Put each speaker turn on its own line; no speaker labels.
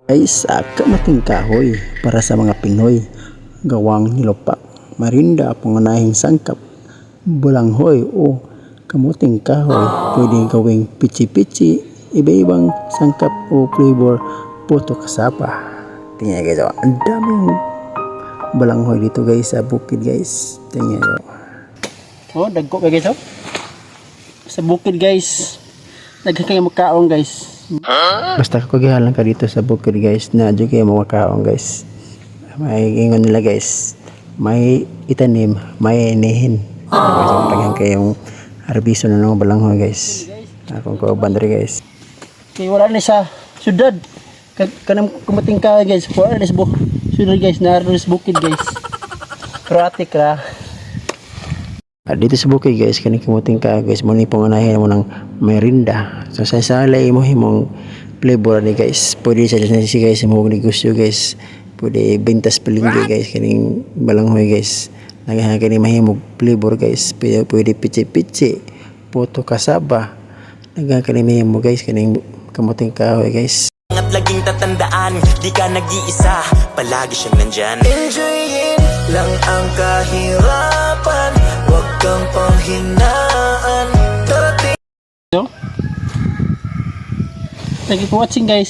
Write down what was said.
Ay sa kamating kahoy para sa mga Pinoy, gawang nilupak, marinda, pangunahing sangkap, bulanghoy o kamuting kahoy, pwedeng gawing pichi-pichi, iba-ibang sangkap o flavor, puto kasapa. Tingnan guys, oh, ang daming bulanghoy dito guys sa bukid guys. Tingnan nyo. Oh, dagko guys oh. Sa bukid guys. Daghan kayo magkaon guys. Basta kakugihalan ka dito sa bukid guys, na dyan kayo mawakaon guys. May ingon nila guys, may itanim, may inihin. So daghan kayong harbiso na ng balanghoy guys. Akong kauban rin guys. Okay, wala na sa syudad. Kanang kumating ka guys, wala na sa syudad guys, naroon sa bukid guys. Pratik ra. Dito sa bukid guys, kaning kamuting ka guys, muna pangunahin mo ng merinda. So sa salay mo himong flavor ni guys, pwede sa si guys mo negosyo guys, pwede bentas palinggi guys, kaning balanghoy guys, nagahan kaning mahimog flavor guys, pwede pichi-pichi, puto kasaba, nagahan kaning mahimog guys, kaning kamuting kahoy guys.
At laging tatandaan, di ka nag-iisa, palagi siyang nandyan. Enjoyin lang ang kahirapan, huwag kang panghinaan.
Thank you for watching guys.